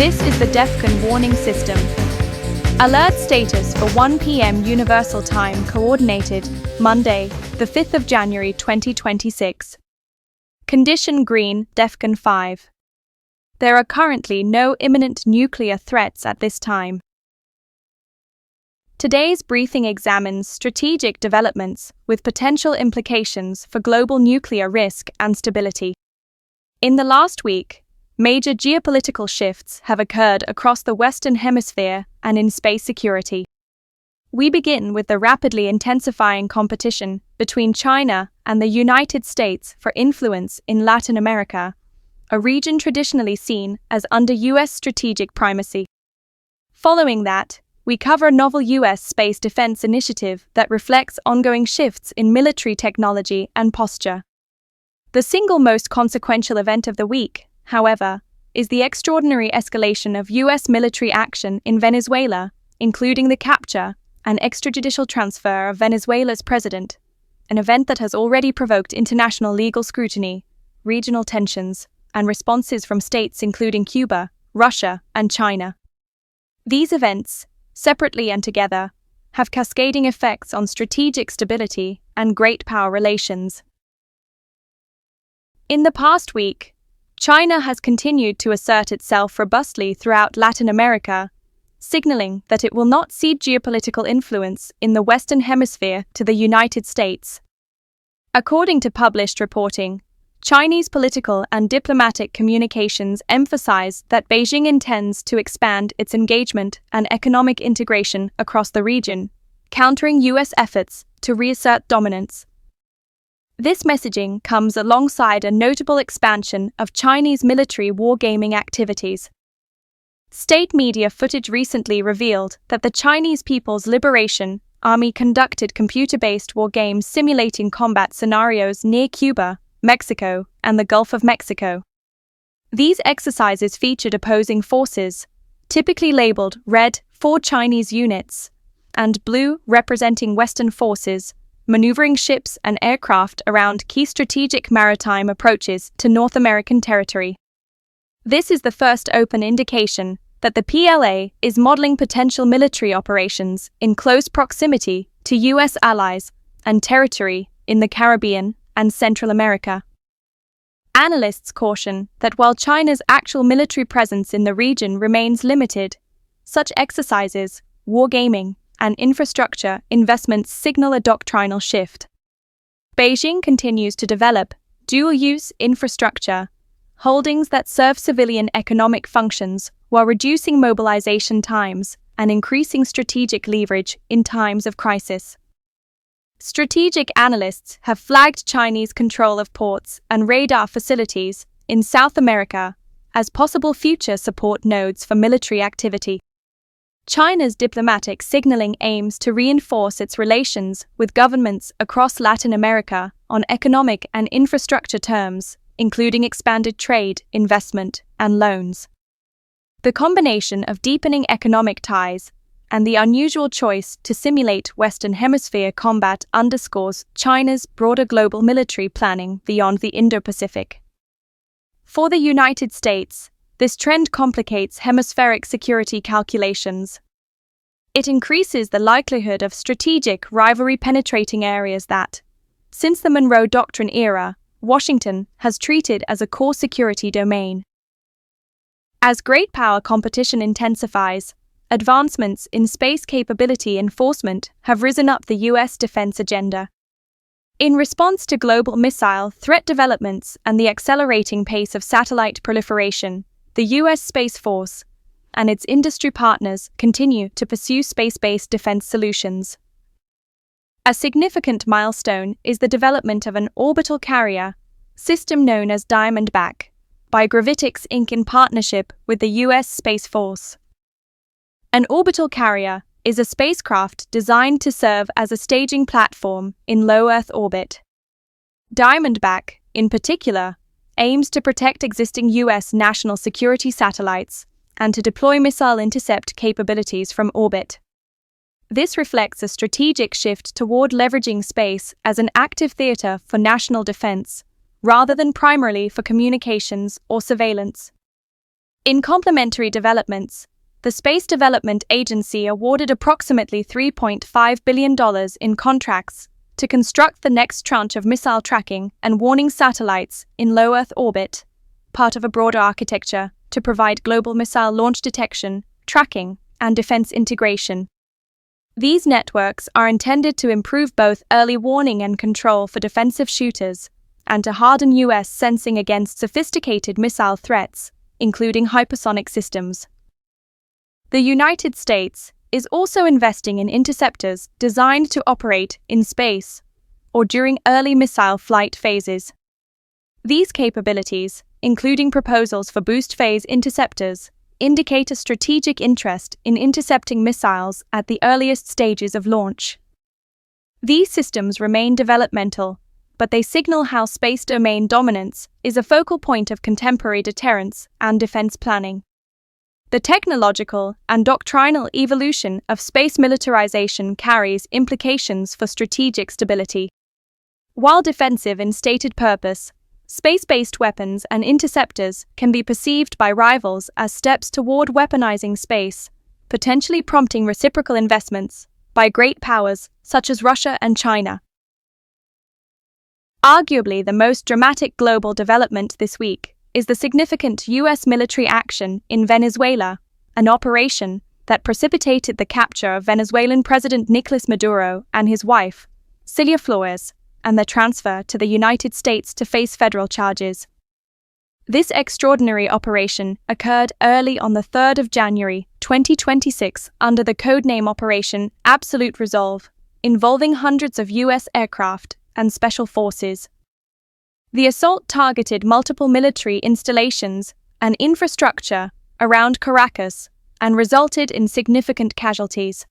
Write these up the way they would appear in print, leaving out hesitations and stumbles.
This is the DEFCON warning system. Alert status for 1 p.m. Universal Time coordinated, Monday, the 5th of January 2026. Condition green, DEFCON 5. There are currently no imminent nuclear threats at this time. Today's briefing examines strategic developments with potential implications for global nuclear risk and stability. In the last week, major geopolitical shifts have occurred across the Western Hemisphere and in space security. We begin with the rapidly intensifying competition between China and the United States for influence in Latin America, a region traditionally seen as under U.S. strategic primacy. Following that, we cover a novel U.S. space defense initiative that reflects ongoing shifts in military technology and posture. The single most consequential event of the week, however, is the extraordinary escalation of U.S. military action in Venezuela, including the capture and extrajudicial transfer of Venezuela's president, an event that has already provoked international legal scrutiny, regional tensions, and responses from states including Cuba, Russia, and China. These events, separately and together, have cascading effects on strategic stability and great power relations. In the past week, China has continued to assert itself robustly throughout Latin America, signaling that it will not cede geopolitical influence in the Western Hemisphere to the United States. According to published reporting, Chinese political and diplomatic communications emphasize that Beijing intends to expand its engagement and economic integration across the region, countering U.S. efforts to reassert dominance. This messaging comes alongside a notable expansion of Chinese military wargaming activities. State media footage recently revealed that the Chinese People's Liberation Army conducted computer-based wargames simulating combat scenarios near Cuba, Mexico, and the Gulf of Mexico. These exercises featured opposing forces, typically labeled red for Chinese units, and blue representing Western forces, maneuvering ships and aircraft around key strategic maritime approaches to North American territory. This is the first open indication that the PLA is modeling potential military operations in close proximity to U.S. allies and territory in the Caribbean and Central America. Analysts caution that while China's actual military presence in the region remains limited, such exercises, wargaming, and infrastructure investments signal a doctrinal shift. Beijing continues to develop dual-use infrastructure, holdings that serve civilian economic functions while reducing mobilization times and increasing strategic leverage in times of crisis. Strategic analysts have flagged Chinese control of ports and radar facilities in South America as possible future support nodes for military activity. China's diplomatic signaling aims to reinforce its relations with governments across Latin America on economic and infrastructure terms, including expanded trade, investment, and loans. The combination of deepening economic ties and the unusual choice to simulate Western Hemisphere combat underscores China's broader global military planning beyond the Indo-Pacific. For the United States, this trend complicates hemispheric security calculations. It increases the likelihood of strategic rivalry penetrating areas that, since the Monroe Doctrine era, Washington has treated as a core security domain. As great power competition intensifies, advancements in space capability enforcement have risen up the U.S. defense agenda. In response to global missile threat developments and the accelerating pace of satellite proliferation, the U.S. Space Force and its industry partners continue to pursue space-based defense solutions. A significant milestone is the development of an orbital carrier system known as Diamondback by Gravitics Inc. in partnership with the U.S. Space Force. An orbital carrier is a spacecraft designed to serve as a staging platform in low Earth orbit. Diamondback, in particular, aims to protect existing U.S. national security satellites and to deploy missile intercept capabilities from orbit. This reflects a strategic shift toward leveraging space as an active theater for national defense, rather than primarily for communications or surveillance. In complementary developments, the Space Development Agency awarded approximately $3.5 billion in contracts to construct the next tranche of missile tracking and warning satellites in low Earth orbit, part of a broader architecture to provide global missile launch detection, tracking, and defense integration. These networks are intended to improve both early warning and control for defensive shooters, and to harden U.S. sensing against sophisticated missile threats, including hypersonic systems. The United States is also investing in interceptors designed to operate in space or during early missile flight phases. These capabilities, including proposals for boost phase interceptors, indicate a strategic interest in intercepting missiles at the earliest stages of launch. These systems remain developmental, but they signal how space domain dominance is a focal point of contemporary deterrence and defense planning. The technological and doctrinal evolution of space militarization carries implications for strategic stability. While defensive in stated purpose, space-based weapons and interceptors can be perceived by rivals as steps toward weaponizing space, potentially prompting reciprocal investments by great powers such as Russia and China. Arguably the most dramatic global development this week is the significant U.S. military action in Venezuela, an operation that precipitated the capture of Venezuelan President Nicolas Maduro and his wife, Cilia Flores, and their transfer to the United States to face federal charges. This extraordinary operation occurred early on the 3rd of January 2026 under the codename Operation Absolute Resolve, involving hundreds of U.S. aircraft and special forces. The assault targeted multiple military installations and infrastructure around Caracas and resulted in significant casualties.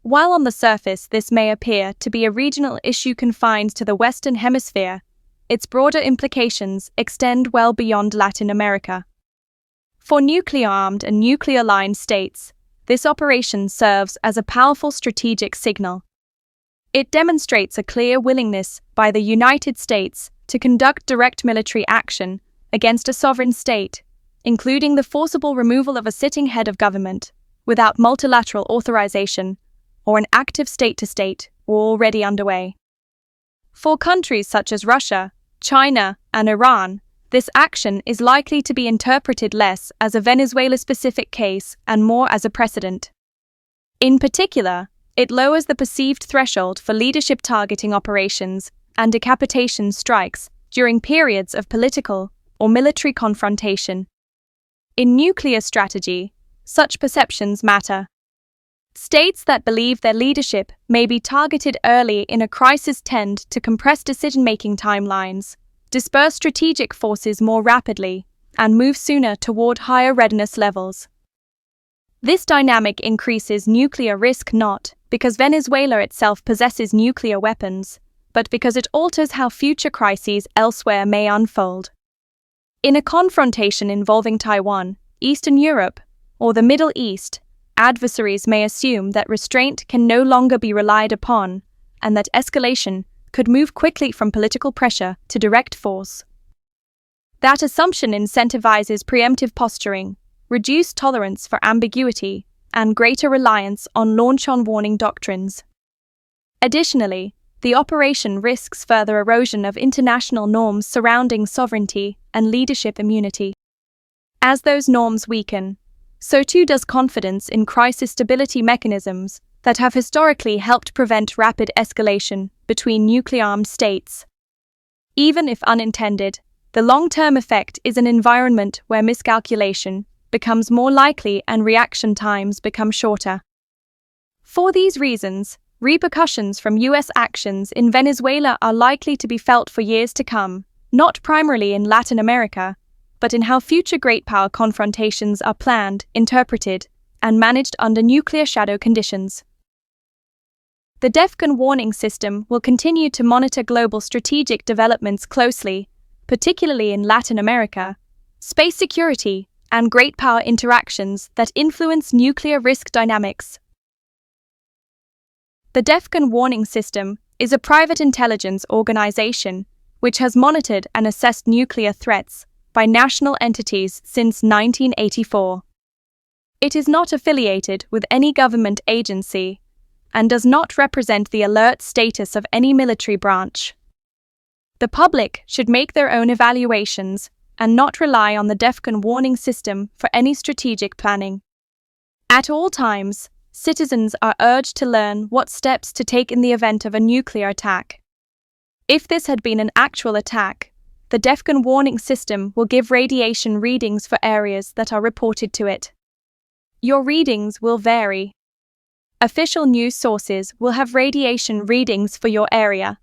While on the surface this may appear to be a regional issue confined to the Western Hemisphere, its broader implications extend well beyond Latin America. For nuclear-armed and nuclear-aligned states, this operation serves as a powerful strategic signal. It demonstrates a clear willingness by the United States to conduct direct military action against a sovereign state, including the forcible removal of a sitting head of government, without multilateral authorization or an active state-to-state war already underway. For countries such as Russia, China, and Iran, this action is likely to be interpreted less as a Venezuela-specific case and more as a precedent. In particular, it lowers the perceived threshold for leadership targeting operations and decapitation strikes during periods of political or military confrontation. In nuclear strategy, such perceptions matter. States that believe their leadership may be targeted early in a crisis tend to compress decision-making timelines, disperse strategic forces more rapidly, and move sooner toward higher readiness levels. This dynamic increases nuclear risk not because Venezuela itself possesses nuclear weapons, but because it alters how future crises elsewhere may unfold. In a confrontation involving Taiwan, Eastern Europe, or the Middle East, adversaries may assume that restraint can no longer be relied upon, and that escalation could move quickly from political pressure to direct force. That assumption incentivizes preemptive posturing, reduced tolerance for ambiguity, and greater reliance on launch-on-warning doctrines. Additionally, the operation risks further erosion of international norms surrounding sovereignty and leadership immunity. As those norms weaken, so too does confidence in crisis stability mechanisms that have historically helped prevent rapid escalation between nuclear-armed states. Even if unintended, the long-term effect is an environment where miscalculation becomes more likely and reaction times become shorter. For these reasons, repercussions from U.S. actions in Venezuela are likely to be felt for years to come, not primarily in Latin America, but in how future great power confrontations are planned, interpreted, and managed under nuclear shadow conditions. The DEFCON warning system will continue to monitor global strategic developments closely, particularly in Latin America, space security, and great power interactions that influence nuclear risk dynamics. The DEFCON warning system is a private intelligence organization which has monitored and assessed nuclear threats by national entities since 1984. It is not affiliated with any government agency and does not represent the alert status of any military branch. The public should make their own evaluations and not rely on the DEFCON warning system for any strategic planning. At all times, citizens are urged to learn what steps to take in the event of a nuclear attack. If this had been an actual attack, the DEFCON warning system will give radiation readings for areas that are reported to it. Your readings will vary. Official news sources will have radiation readings for your area.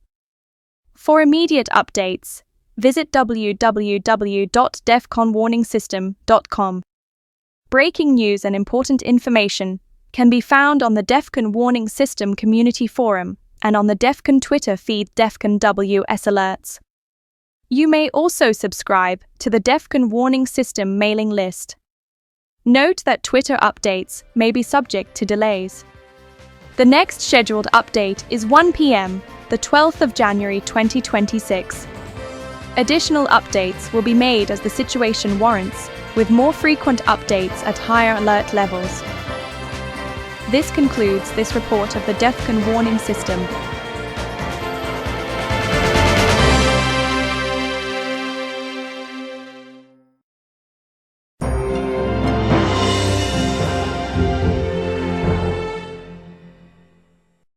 For immediate updates, visit www.defconwarningsystem.com. Breaking news and important information can be found on the DEFCON Warning System Community Forum and on the DEFCON Twitter feed DEFCON WS Alerts. You may also subscribe to the DEFCON Warning System mailing list. Note that Twitter updates may be subject to delays. The next scheduled update is 1 p.m., the 12th of January 2026. Additional updates will be made as the situation warrants, with more frequent updates at higher alert levels. This concludes this report of the DEFCON warning system.